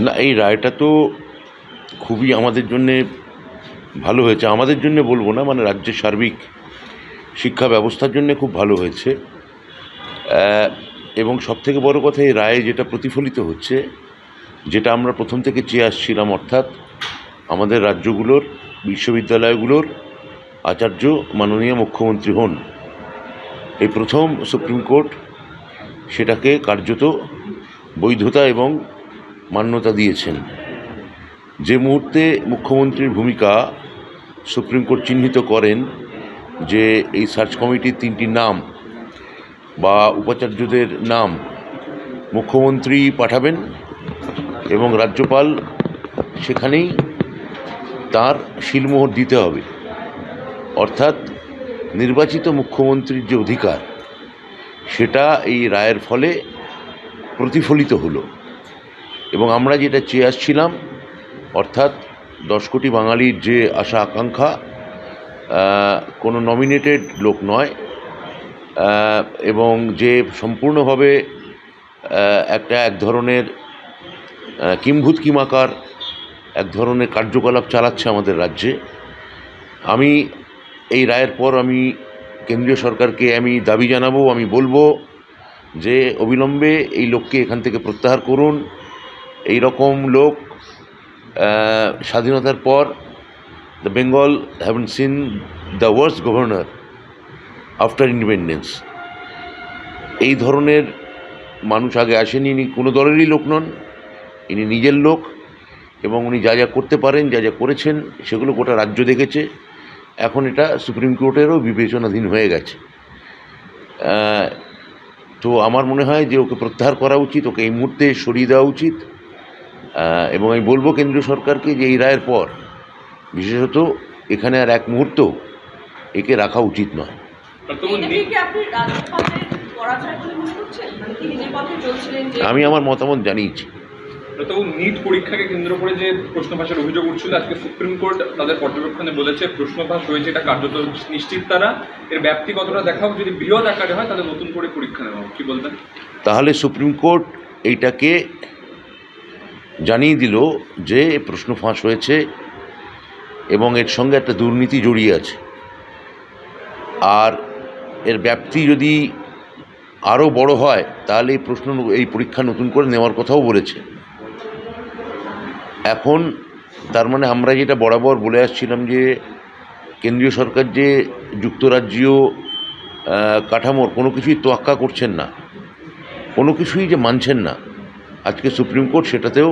না, এই রায়টা তো খুবই আমাদের জন্যে ভালো হয়েছে। আমাদের জন্যে বলবো না, মানে রাজ্যের সার্বিক শিক্ষা ব্যবস্থার জন্যে খুব ভালো হয়েছে। এবং সবথেকে বড় কথা, এই রায়ে যেটা প্রতিফলিত হচ্ছে, যেটা আমরা প্রথম থেকে চেয়ে আসছিলাম, অর্থাৎ আমাদের রাজ্যগুলোর বিশ্ববিদ্যালয়গুলোর আচার্য মাননীয় মুখ্যমন্ত্রী হন। এই প্রথম সুপ্রিম কোর্ট সেটাকে কার্যত বৈধতা এবং মান্যতা দিয়েছেন। যে মুহূর্তে মুখ্যমন্ত্রীর ভূমিকা সুপ্রিম কোর্ট চিহ্নিত করেন যে এই সার্চ কমিটির 3টি নাম বা উপাচার্যদের নাম মুখ্যমন্ত্রী পাঠাবেন এবং রাজ্যপাল সেখানেই তার শিলমোহর দিতে হবে, অর্থাৎ নির্বাচিত মুখ্যমন্ত্রীর যে অধিকার সেটা এই রায়ের ফলে প্রতিফলিত হলো। এবং আমরা যেটা চেয়ে আসছিলাম, অর্থাৎ 10 কোটি বাঙালির যে আশা আকাঙ্ক্ষা, কোনো নমিনেটেড লোক নয়, এবং যে সম্পূর্ণভাবে এক ধরনের কিম্ভূত কিমাকার এক ধরনের কার্যকলাপ চালাচ্ছে আমাদের রাজ্যে। আমি এই রায়ের পর আমি কেন্দ্রীয় সরকারকে আমি দাবি জানাবো, আমি বলবো যে অবিলম্বে এই লোককে এখান থেকে প্রত্যাহার করুন। এই রকম লোক স্বাধীনতার পর the Bengal haven't seen the worst governor after independence. এই ধরনের মানুষ আগে আসেনি। ইনি কোনো দলেরই লোক নন, ইনি নিজের লোক, এবং উনি যা যা করতে পারেন, যা যা করেছেন, সেগুলো গোটা রাজ্য দেখেছে। এখন এটা সুপ্রিম কোর্টেরও বিবেচনাধীন হয়ে গেছে। তো আমার মনে হয় যে ওকে প্রত্যাহার করা উচিত, ওকে এই মুহূর্তে সরিয়ে দেওয়া উচিত। এবং আমি বলবো কেন্দ্রীয় সরকারকে যে এই রায়ের পর বিশেষত এখানে আর এক মুহূর্ত একে রাখা উচিত নয়। আমি আমার মতামত জানিয়েছি। নিট পরীক্ষাকে কেন্দ্র করে যে প্রশ্ন ফাঁসের অভিযোগ উঠছিল, আজকে সুপ্রিম কোর্ট তাদের পর্যবেক্ষণে বলেছে প্রশ্ন ফাঁস হয়েছে, এটা কার্যত নিশ্চিত। তারা এর ব্যাপ্তি কতটা দেখাও, যদি বৃহৎ আকারে হয় তাহলে নতুন করে পরীক্ষা নেওয়া, কি বলবেন? তাহলে সুপ্রিম কোর্ট এইটাকে জানিয়ে দিল যে প্রশ্ন ফাঁস হয়েছে এবং এর সঙ্গে একটা দুর্নীতি জড়িয়ে আছে। আর এর ব্যাপ্তি যদি আরও বড় হয় তাহলে এই পরীক্ষা নতুন করে নেওয়ার কথাও বলেছে। এখন তার মানে আমরা যেটা বরাবর বলে আসছিলাম যে কেন্দ্রীয় সরকার যে যুক্তরাজ্যীয় কাঠামোর কোনো কিছুই তোয়াক্কা করছেন না, কোনো কিছুই যে মানছেন না, আজকে সুপ্রিম কোর্ট সেটাতেও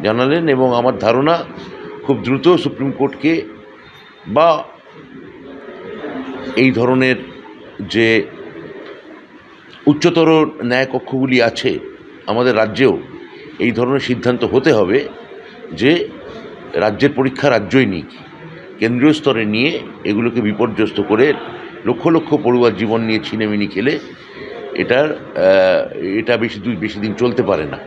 জানালেন। এবং আমার ধারণা খুব দ্রুত সুপ্রিম কোর্টকে বা এই ধরনের যে উচ্চতর ন্যায়কক্ষগুলি আছে আমাদের রাজ্যেও এই ধরনের সিদ্ধান্ত হতে হবে যে রাজ্যের পরীক্ষা রাজ্যই নিক, কেন্দ্রীয় স্তরে নিয়ে এগুলোকে বিপর্যস্ত করে লক্ষ লক্ষ পড়ুয়ার জীবন নিয়ে ছিনেমিনি খেলে এটা বেশি দিন চলতে পারে না।